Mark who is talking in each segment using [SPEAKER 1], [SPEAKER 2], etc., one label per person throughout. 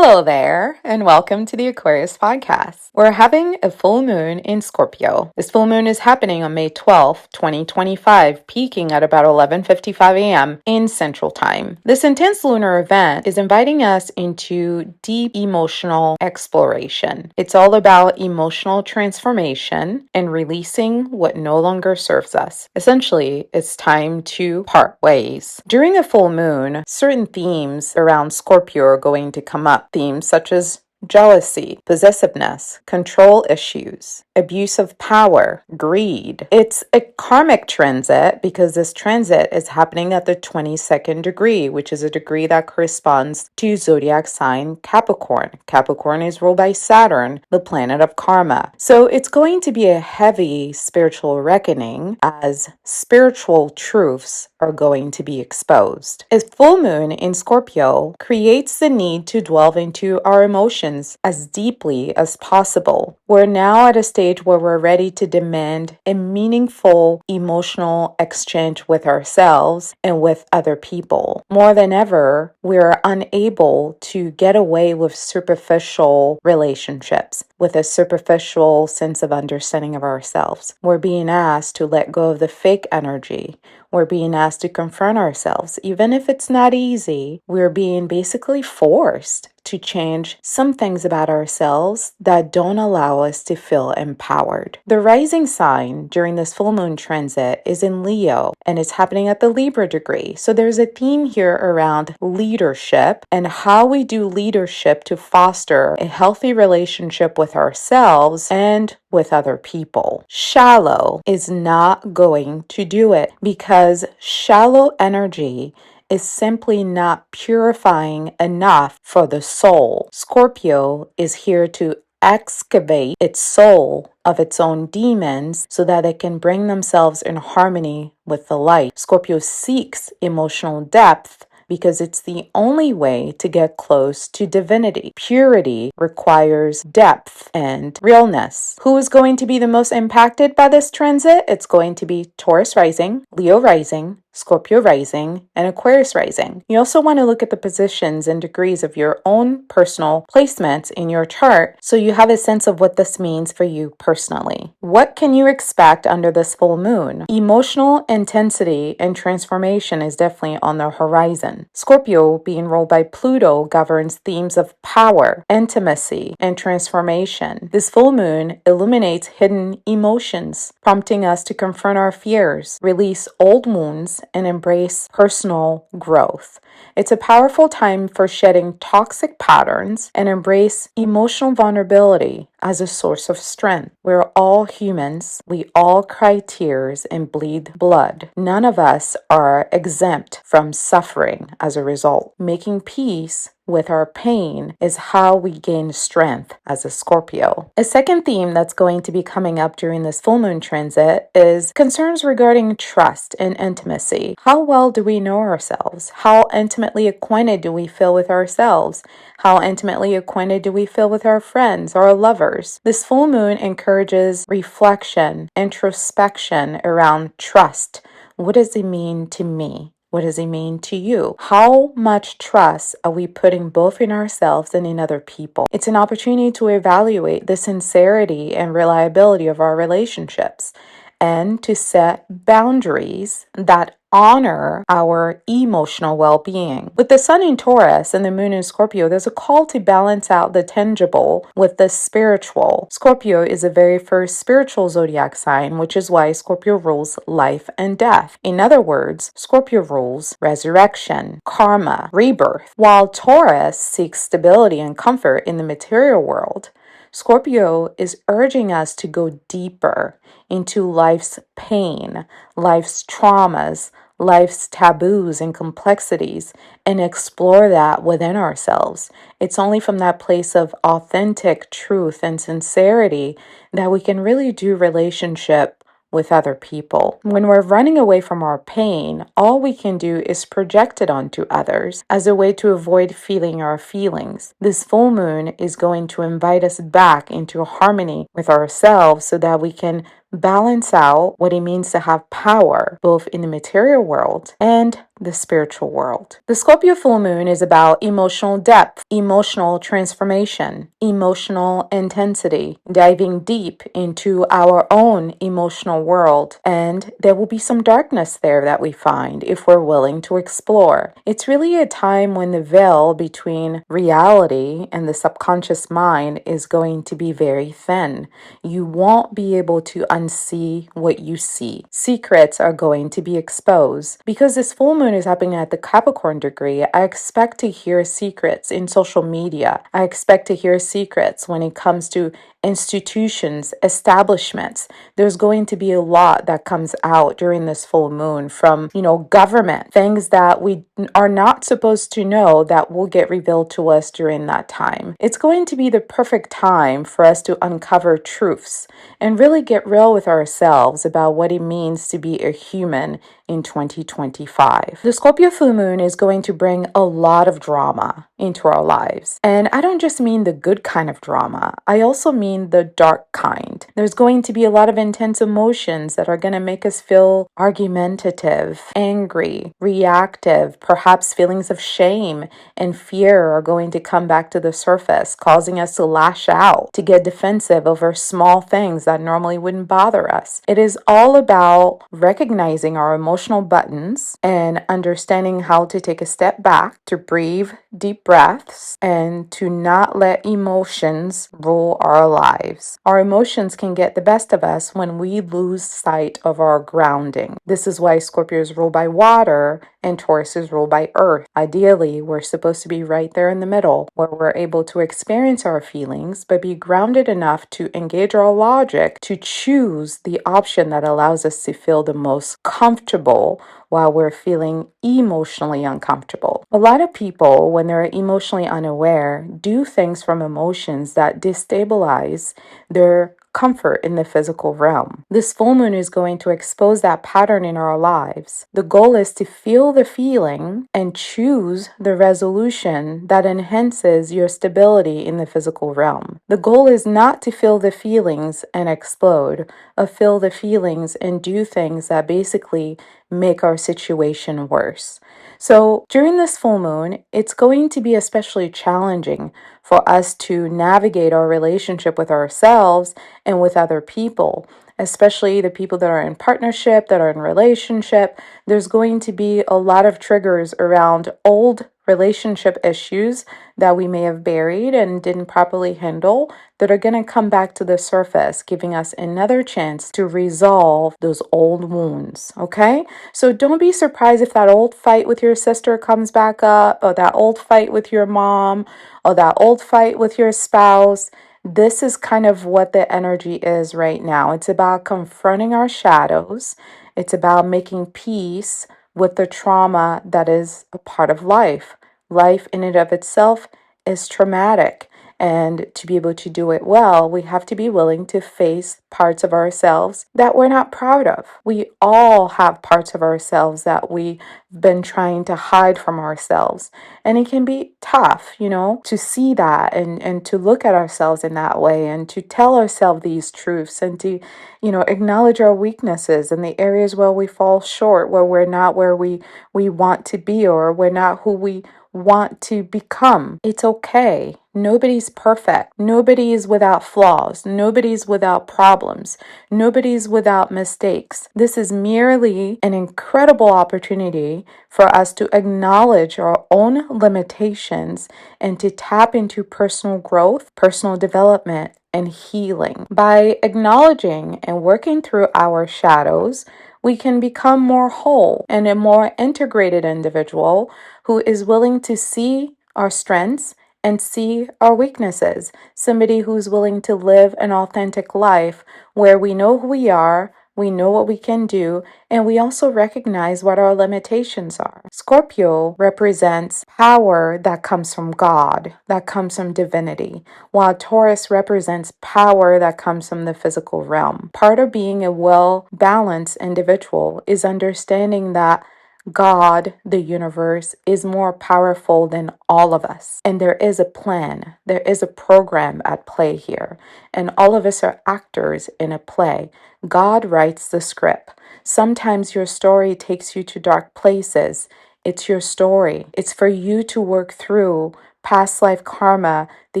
[SPEAKER 1] Hello there, and welcome to the Aquarius podcast. We're having a full moon in Scorpio. This full moon is happening on May 12th, 2025, peaking at about 11:55 a.m. in Central Time. This intense lunar event is inviting us into deep emotional exploration. It's all about emotional transformation and releasing what no longer serves us. Essentially, it's time to part ways. During a full moon, certain themes around Scorpio are going to come up. Themes such as jealousy, possessiveness, control issues, abuse of power, greed. It's a karmic transit because this transit is happening at the 22nd degree, which is a degree that corresponds to zodiac sign Capricorn. Capricorn is ruled by Saturn, the planet of karma. So it's going to be a heavy spiritual reckoning as spiritual truths are going to be exposed. A full moon in Scorpio creates the need to delve into our emotions as deeply as possible. We're now at a stage where we're ready to demand a meaningful emotional exchange with ourselves and with other people. More than ever, we're unable to get away with superficial relationships, with a superficial sense of understanding of ourselves. We're being asked to let go of the fake energy. We're being asked to confront ourselves. Even if it's not easy, we're being basically forced to change some things about ourselves that don't allow us to feel empowered. The rising sign during this full moon transit is in Leo, and it's happening at the Libra degree. So there's a theme here around leadership and how we do leadership to foster a healthy relationship with ourselves and with other people. Shallow is not going to do it because shallow energy is simply not purifying enough for the soul. Scorpio is here to excavate its soul of its own demons so that it can bring themselves in harmony with the light. Scorpio seeks emotional depth because it's the only way to get close to divinity. Purity requires depth and realness. Who is going to be the most impacted by this transit? It's going to be Taurus rising, Leo rising, Scorpio rising, and Aquarius rising. You also want to look at the positions and degrees of your own personal placements in your chart so you have a sense of what this means for you personally. What can you expect under this full moon? Emotional intensity and transformation is definitely on the horizon. Scorpio, being ruled by Pluto, governs themes of power, intimacy, and transformation. This full moon illuminates hidden emotions, prompting us to confront our fears, release old wounds, and embrace personal growth. It's a powerful time for shedding toxic patterns and embrace emotional vulnerability as a source of strength. We're all humans. We all cry tears and bleed blood. None of us are exempt from suffering as a result. Making peace with our pain is how we gain strength as a Scorpio. A second theme that's going to be coming up during this full moon transit is concerns regarding trust and intimacy. How well do we know ourselves? How intimately acquainted do we feel with ourselves? How intimately acquainted do we feel with our friends or our lovers? This full moon encourages reflection, introspection around trust. What does it mean to me? What does it mean to you? How much trust are we putting both in ourselves and in other people? It's an opportunity to evaluate the sincerity and reliability of our relationships and to set boundaries that honor our emotional well-being. With the sun in Taurus and the moon in Scorpio, there's a call to balance out the tangible with the spiritual. Scorpio is the very first spiritual zodiac sign, which is why Scorpio rules life and death. In other words, Scorpio rules resurrection, karma, rebirth, while Taurus seeks stability and comfort in the material world. Scorpio is urging us to go deeper into life's pain, life's traumas, life's taboos and complexities, and explore that within ourselves. It's only from that place of authentic truth and sincerity that we can really do relationship with other people. When we're running away from our pain, all we can do is project it onto others as a way to avoid feeling our feelings. This full moon is going to invite us back into harmony with ourselves so that we can balance out what it means to have power both in the material world and the spiritual world. The Scorpio full moon is about emotional depth, emotional transformation, emotional intensity, diving deep into our own emotional world. And there will be some darkness there that we find if we're willing to explore. It's really a time when the veil between reality and the subconscious mind is going to be very thin. You won't be able to unsee what you see. Secrets are going to be exposed. Because this full moon is happening at the Capricorn degree, I expect to hear secrets in social media. I expect to hear secrets when it comes to institutions, establishments. There's going to be a lot that comes out during this full moon from, government, things that we are not supposed to know that will get revealed to us during that time. It's going to be the perfect time for us to uncover truths and really get real with ourselves about what it means to be a human in 2025. The Scorpio full moon is going to bring a lot of drama into our lives. And I don't just mean the good kind of drama, I also mean the dark kind. There's going to be a lot of intense emotions that are going to make us feel argumentative, angry, reactive, perhaps feelings of shame and fear are going to come back to the surface, causing us to lash out, to get defensive over small things that normally wouldn't bother us. It is all about recognizing our emotional buttons and understanding how to take a step back, to breathe deep breaths, and to not let emotions rule our lives. Our emotions can get the best of us when we lose sight of our grounding. This is why Scorpio is ruled by water and Taurus is ruled by earth. Ideally, we're supposed to be right there in the middle where we're able to experience our feelings, but be grounded enough to engage our logic to choose the option that allows us to feel the most comfortable while we're feeling emotionally uncomfortable. A lot of people, when they're emotionally unaware, do things from emotions that destabilize their comfort in the physical realm. This full moon is going to expose that pattern in our lives. The goal is to feel the feeling and choose the resolution that enhances your stability in the physical realm. The goal is not to feel the feelings and explode, or feel the feelings and do things that basically make our situation worse. So during this full moon, it's going to be especially challenging for us to navigate our relationship with ourselves and with other people, especially the people that are in partnership, that are in relationship. There's going to be a lot of triggers around old relationship issues that we may have buried and didn't properly handle that are going to come back to the surface, giving us another chance to resolve those old wounds. Okay? So don't be surprised if that old fight with your sister comes back up, or that old fight with your mom, or that old fight with your spouse. This is kind of what the energy is right now. It's about confronting our shadows. It's about making peace with the trauma that is a part of life. Life in and of itself is traumatic. And to be able to do it well, we have to be willing to face parts of ourselves that we're not proud of. We all have parts of ourselves that we've been trying to hide from ourselves. And it can be tough, to see that and to look at ourselves in that way and to tell ourselves these truths and to, acknowledge our weaknesses and the areas where we fall short, where we're not where we want to be, or we're not who we want to become. It's okay. Nobody's perfect. Nobody is without flaws. Nobody's without problems. Nobody's without mistakes. This is merely an incredible opportunity for us to acknowledge our own limitations and to tap into personal growth, personal development, and healing. By acknowledging and working through our shadows, we can become more whole and a more integrated individual who is willing to see our strengths and see our weaknesses. Somebody who's willing to live an authentic life where we know who we are, we know what we can do, and we also recognize what our limitations are. Scorpio represents power that comes from God, that comes from divinity, while Taurus represents power that comes from the physical realm. Part of being a well-balanced individual is understanding that God, the universe, is more powerful than all of us. And there is a plan, there is a program at play here. And all of us are actors in a play. God writes the script. Sometimes your story takes you to dark places. It's your story. It's for you to work through past life karma that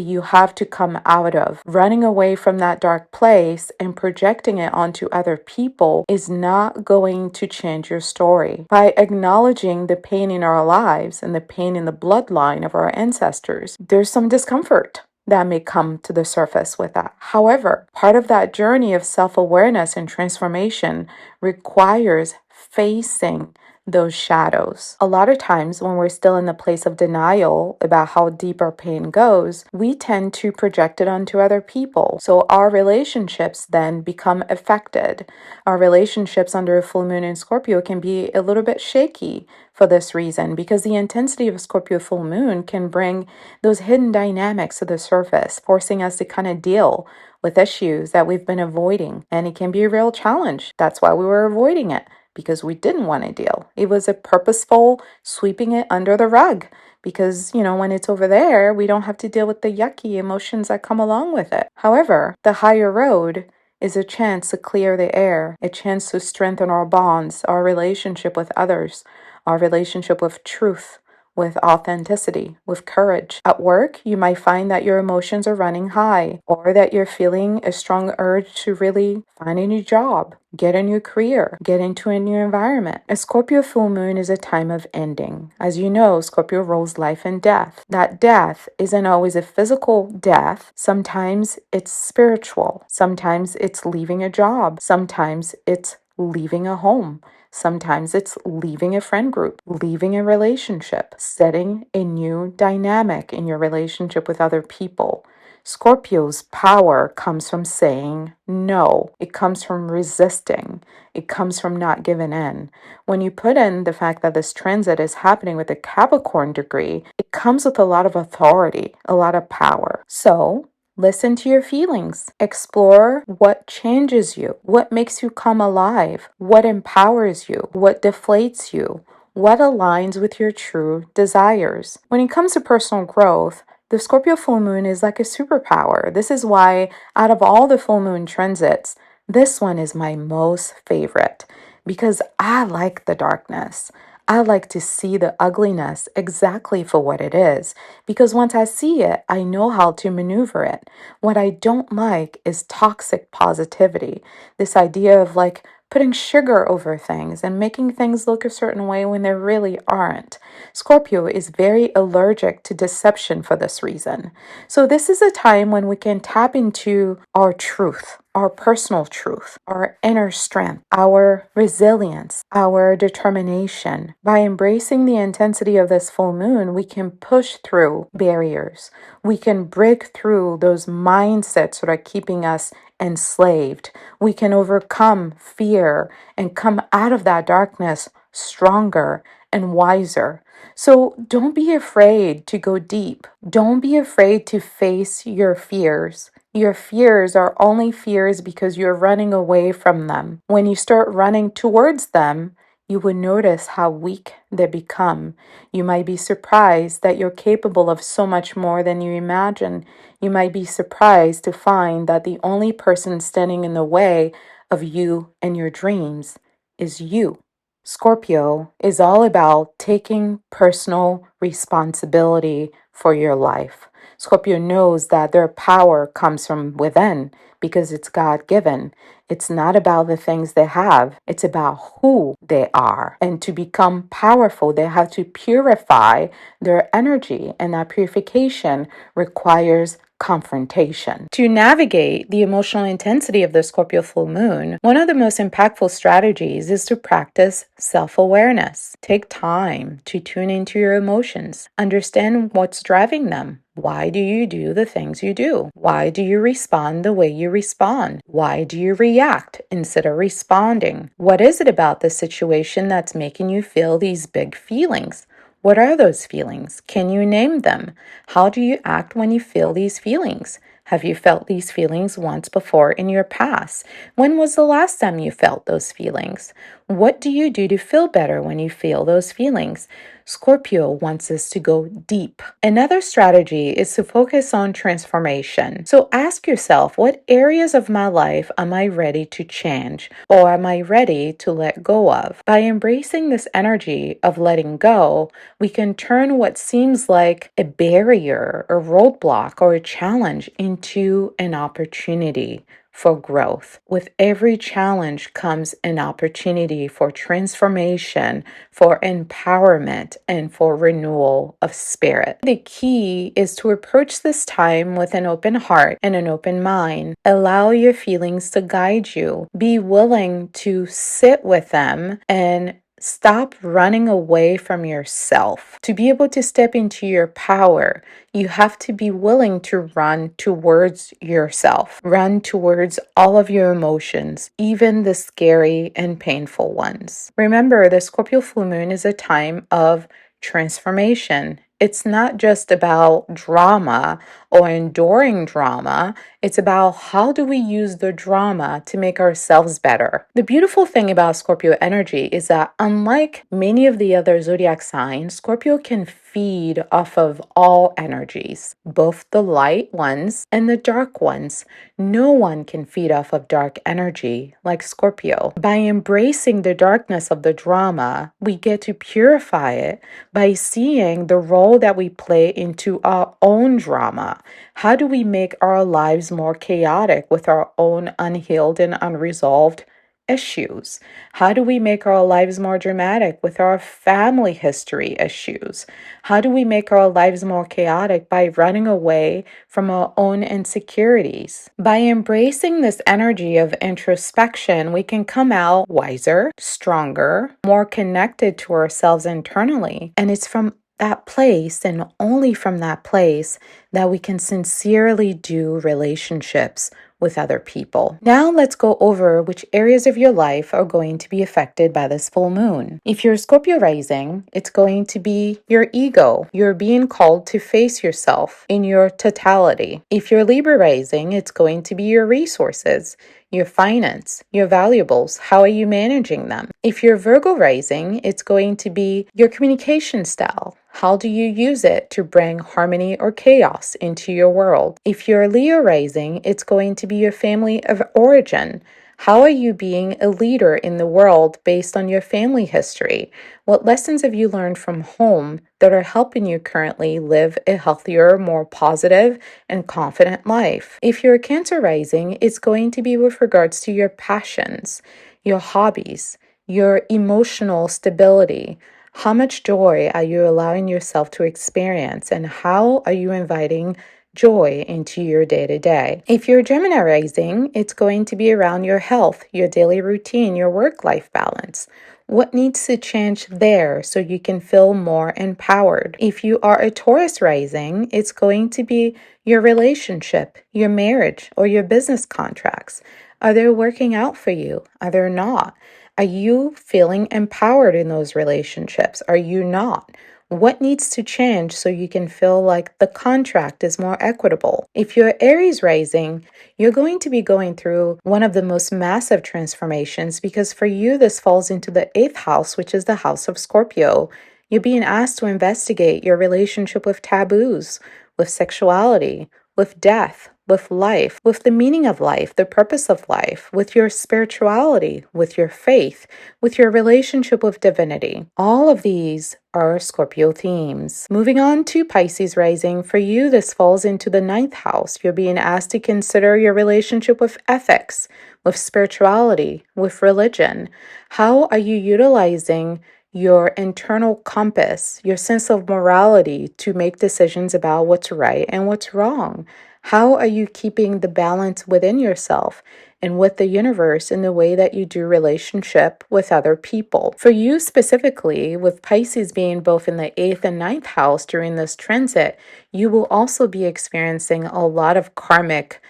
[SPEAKER 1] you have to come out of. Running away from that dark place and projecting it onto other people is not going to change your story. By acknowledging the pain in our lives and the pain in the bloodline of our ancestors, there's some discomfort that may come to the surface with that. However, part of that journey of self-awareness and transformation requires facing those shadows. A lot of times when we're still in the place of denial about how deep our pain goes, we tend to project it onto other people. So our relationships then become affected. Our relationships under a full moon in Scorpio can be a little bit shaky for this reason, because the intensity of a Scorpio full moon can bring those hidden dynamics to the surface, forcing us to kind of deal with issues that we've been avoiding. And it can be a real challenge. That's why we were avoiding it, because we didn't want to deal. It was a purposeful sweeping it under the rug, because, when it's over there, we don't have to deal with the yucky emotions that come along with it. However, the higher road is a chance to clear the air, a chance to strengthen our bonds, our relationship with others, our relationship with truth, with authenticity, with courage. At work, you might find that your emotions are running high, or that you're feeling a strong urge to really find a new job, get a new career, get into a new environment. A Scorpio full moon is a time of ending. As you know, Scorpio rules life and death. That death isn't always a physical death. Sometimes it's spiritual. Sometimes it's leaving a job. Sometimes it's leaving a home. Sometimes it's leaving a friend group, leaving a relationship, setting a new dynamic in your relationship with other people. Scorpio's power comes from saying no. It comes from resisting. It comes from not giving in. When you put in the fact that this transit is happening with a Capricorn degree, it comes with a lot of authority, a lot of power. So, listen to your feelings. Explore what changes you, what makes you come alive, what empowers you, what deflates you, what aligns with your true desires. When it comes to personal growth, the Scorpio full moon is like a superpower. This is why, out of all the full moon transits, this one is my most favorite, because I like the darkness. I like to see the ugliness exactly for what it is, because once I see it, I know how to maneuver it. What I don't like is toxic positivity. This idea of like putting sugar over things and making things look a certain way when they really aren't. Scorpio is very allergic to deception for this reason. So this is a time when we can tap into our truth, our personal truth, our inner strength, our resilience, our determination. By embracing the intensity of this full moon, we can push through barriers. We can break through those mindsets that are keeping us enslaved. We can overcome fear and come out of that darkness stronger and wiser. So don't be afraid to go deep. Don't be afraid to face your fears. Your fears are only fears because you're running away from them. When you start running towards them, you will notice how weak they become. You might be surprised that you're capable of so much more than you imagine. You might be surprised to find that the only person standing in the way of you and your dreams is you. Scorpio is all about taking personal responsibility for your life. Scorpio knows that their power comes from within because it's God-given. It's not about the things they have. It's about who they are. And to become powerful, they have to purify their energy. And that purification requires confrontation. To navigate the emotional intensity of the Scorpio full moon, one of the most impactful strategies is to practice self-awareness. Take time to tune into your emotions. Understand what's driving them. Why do you do the things you do? Why do you respond the way you respond? Why do you react instead of responding? What is it about the situation that's making you feel these big feelings? What are those feelings? Can you name them? How do you act when you feel these feelings? Have you felt these feelings once before in your past? When was the last time you felt those feelings? What do you do to feel better when you feel those feelings? Scorpio wants us to go deep. Another strategy is to focus on transformation. So ask yourself, what areas of my life am I ready to change or am I ready to let go of? By embracing this energy of letting go, we can turn what seems like a barrier, a roadblock, or a challenge into an opportunity for growth. With every challenge comes an opportunity for transformation, for empowerment, and for renewal of spirit. The key is to approach this time with an open heart and an open mind. Allow your feelings to guide you. Be willing to sit with them and stop running away from yourself. To be able to step into your power, you have to be willing to run towards yourself, run towards all of your emotions, even the scary and painful ones. Remember, the Scorpio full moon is a time of transformation. It's not just about drama or enduring drama. It's about how do we use the drama to make ourselves better. The beautiful thing about Scorpio energy is that unlike many of the other zodiac signs, Scorpio can feed off of all energies, both the light ones and the dark ones. No one can feed off of dark energy like Scorpio. By embracing the darkness of the drama, we get to purify it by seeing the role that we play into our own drama. How do we make our lives more chaotic with our own unhealed and unresolved issues? How do we make our lives more dramatic with our family history issues? How do we make our lives more chaotic by running away from our own insecurities? By embracing this energy of introspection, we can come out wiser, stronger, more connected to ourselves internally. And it's from that place and only from that place that we can sincerely do relationships with other people. Now let's go over which areas of your life are going to be affected by this full moon. If you're Scorpio rising, it's going to be your ego. You're being called to face yourself in your totality. If you're Libra rising, it's going to be your resources, your finance, your valuables. How are you managing them? If you're Virgo rising, it's going to be your communication style. How do you use it to bring harmony or chaos into your world? If you're Leo rising, it's going to be your family of origin. How are you being a leader in the world based on your family history? What lessons have you learned from home that are helping you currently live a healthier, more positive, and confident life? If you're a Cancer rising, it's going to be with regards to your passions, your hobbies, your emotional stability. How much joy are you allowing yourself to experience, and how are you inviting joy into your day-to-day? If you're Gemini rising, it's going to be around your health, your daily routine, your work-life balance. What needs to change there so you can feel more empowered? If you are a Taurus rising, it's going to be your relationship, your marriage, or your business contracts. Are they working out for you? Are they not? Are you feeling empowered in those relationships? Are you not? What needs to change so you can feel like the contract is more equitable? If you're Aries rising, you're going to be going through one of the most massive transformations because for you, this falls into the 8th house, which is the house of Scorpio. You're being asked to investigate your relationship with taboos, with sexuality, with death, with life, with the meaning of life, the purpose of life, with your spirituality, with your faith, with your relationship with divinity. All of these are Scorpio themes. Moving on to Pisces rising, for you, this falls into the 9th house. You're being asked to consider your relationship with ethics, with spirituality, with religion. How are you utilizing your internal compass, your sense of morality to make decisions about what's right and what's wrong? How are you keeping the balance within yourself and with the universe in the way that you do relationship with other people? For you specifically, with Pisces being both in the 8th and 9th house during this transit, you will also be experiencing a lot of karmic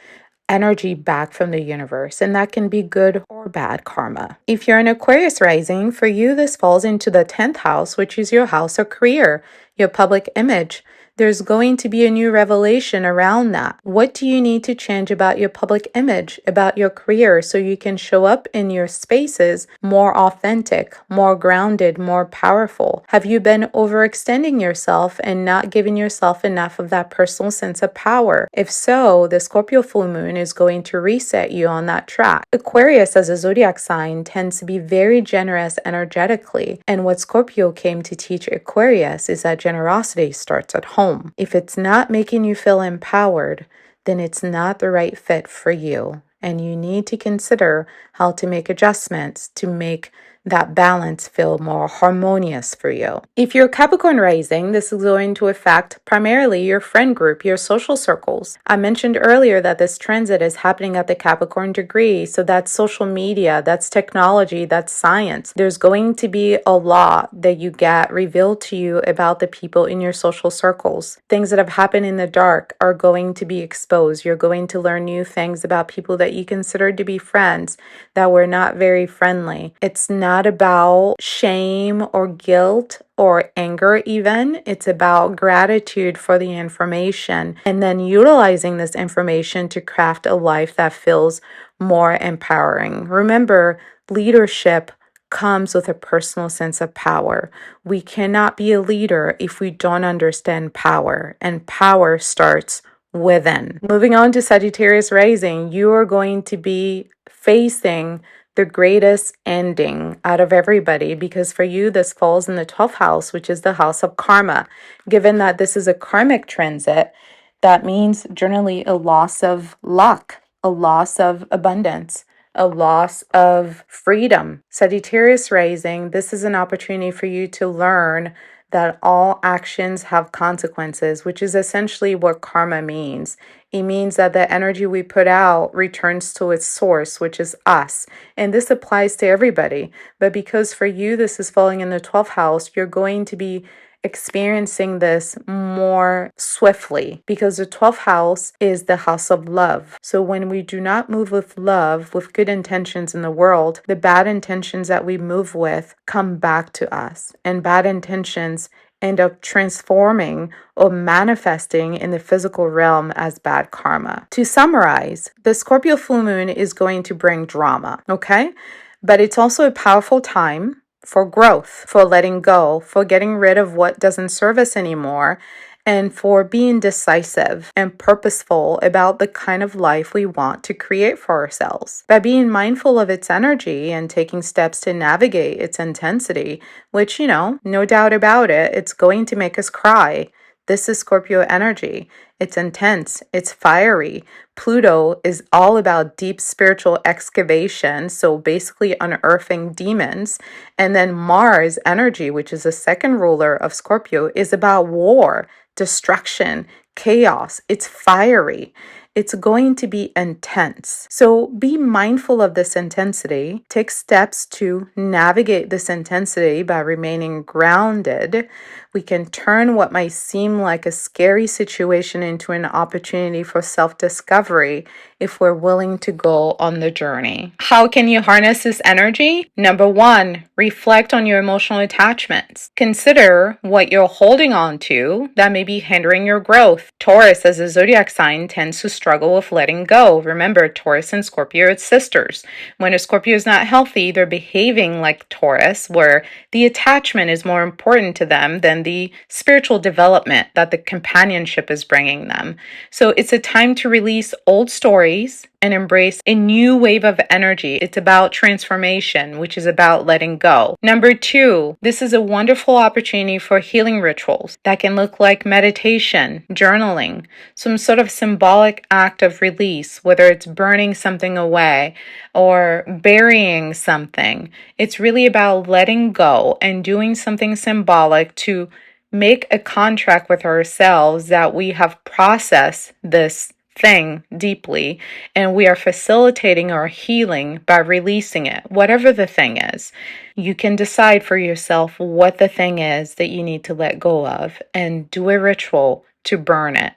[SPEAKER 1] energy back from the universe, and that can be good or bad karma. If you're an Aquarius rising, for you, this falls into the 10th house, which is your house of career, your public image, There's going to be a new revelation around that. What do you need to change about your public image, about your career, so you can show up in your spaces more authentic, more grounded, more powerful? Have you been overextending yourself and not giving yourself enough of that personal sense of power? If so, the Scorpio full moon is going to reset you on that track. Aquarius as a zodiac sign tends to be very generous energetically, and what Scorpio came to teach Aquarius is that generosity starts at home. If it's not making you feel empowered, then it's not the right fit for you. And you need to consider how to make adjustments to make that balance feel more harmonious for you. If you're Capricorn rising, this is going to affect primarily your friend group, your social circles. I mentioned earlier that this transit is happening at the Capricorn degree, so that's social media, that's technology, that's science. There's going to be a lot that you get revealed to you about the people in your social circles. Things that have happened in the dark are going to be exposed. You're going to learn new things about people that you considered to be friends that were not very friendly. It's not about shame or guilt or anger even. It's about gratitude for the information and then utilizing this information to craft a life that feels more empowering. Remember, leadership comes with a personal sense of power. We cannot be a leader if we don't understand power, and power starts within. Moving on to Sagittarius rising, you are going to be facing the greatest ending out of everybody, because for you this falls in the 12th house, which is the house of karma. Given that this is a karmic transit, that means generally a loss of luck, a loss of abundance, a loss of freedom. Sagittarius rising, this is an opportunity for you to learn that all actions have consequences, which is essentially what karma means. It means that the energy we put out returns to its source, which is us. And this applies to everybody. But because for you this is falling in the 12th house, you're going to be experiencing this more swiftly, because the 12th house is the house of love. So when we do not move with love, with good intentions in the world, the bad intentions that we move with come back to us, and bad intentions end up transforming or manifesting in the physical realm as bad karma. To summarize, the Scorpio full moon is going to bring drama, okay? But it's also a powerful time for growth, for letting go, for getting rid of what doesn't serve us anymore, and for being decisive and purposeful about the kind of life we want to create for ourselves. By being mindful of its energy and taking steps to navigate its intensity, which, no doubt about it, it's going to make us cry. This is Scorpio energy. It's intense, it's fiery. Pluto is all about deep spiritual excavation, so basically unearthing demons. And then Mars energy, which is the second ruler of Scorpio, is about war, destruction, chaos. It's fiery. It's going to be intense. So be mindful of this intensity. Take steps to navigate this intensity by remaining grounded. We can turn what might seem like a scary situation into an opportunity for self-discovery if we're willing to go on the journey. How can you harness this energy? Number one, reflect on your emotional attachments. Consider what you're holding on to that may be hindering your growth. Taurus, as a zodiac sign, tends to struggle with letting go. Remember, Taurus and Scorpio are sisters. When a Scorpio is not healthy, they're behaving like Taurus, where the attachment is more important to them than the spiritual development that the companionship is bringing them. So it's a time to release old stories and embrace a new wave of energy. It's about transformation, which is about letting go. Number two, this is a wonderful opportunity for healing rituals that can look like meditation, journaling, some sort of symbolic act of release, whether it's burning something away or burying something. It's really about letting go and doing something symbolic to make a contract with ourselves that we have processed this thing deeply, and we are facilitating our healing by releasing it, whatever the thing is. You can decide for yourself what the thing is that you need to let go of and do a ritual to burn it.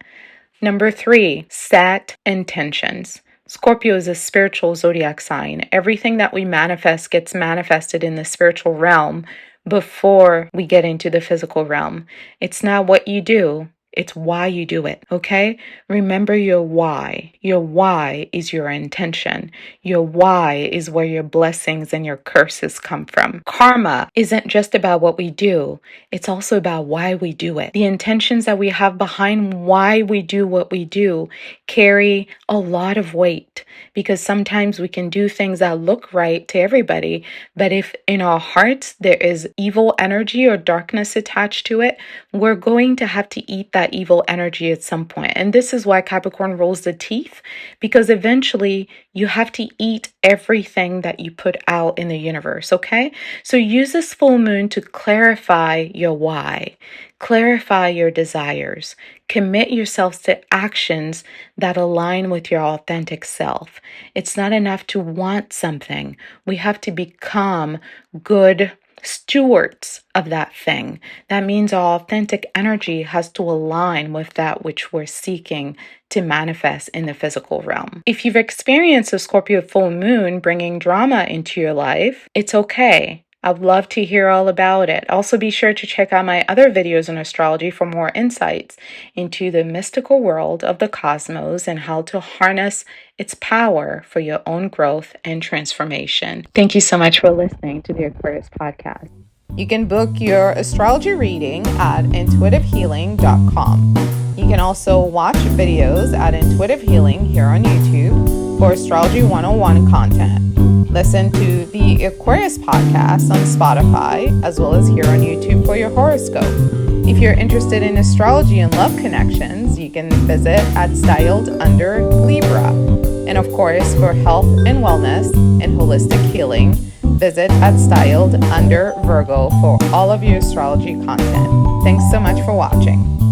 [SPEAKER 1] Number three, set intentions. Scorpio is a spiritual zodiac sign. Everything that we manifest gets manifested in the spiritual realm before we get into the physical realm. It's not what you do, It's why you do it, okay? Remember your why. Your why is your intention. Your why is where your blessings and your curses come from. Karma isn't just about what we do. It's also about why we do it. The intentions that we have behind why we do what we do carry a lot of weight, because sometimes we can do things that look right to everybody, but if in our hearts there is evil energy or darkness attached to it, we're going to have to eat that evil energy at some point. And this is why Capricorn rolls the teeth, because eventually you have to eat everything that you put out in the universe, okay? So use this full moon to clarify your why, clarify your desires, commit yourselves to actions that align with your authentic self. It's not enough to want something. We have to become good stewards of that thing. That means our authentic energy has to align with that which we're seeking to manifest in the physical realm. If you've experienced a Scorpio full moon bringing drama into your life, it's okay. I'd love to hear all about it. Also, be sure to check out my other videos on astrology for more insights into the mystical world of the cosmos and how to harness its power for your own growth and transformation. Thank you so much for listening to the Aquarius podcast. You can book your astrology reading at intuitivehealing.com. You can also watch videos at Intuitive Healing here on YouTube for Astrology 101 content. Listen to the Aquarius podcast on Spotify, as well as here on YouTube for your horoscope. If you're interested in astrology and love connections, you can visit at Styled Under Libra. And of course, for health and wellness and holistic healing, visit at Styled Under Virgo for all of your astrology content. Thanks so much for watching.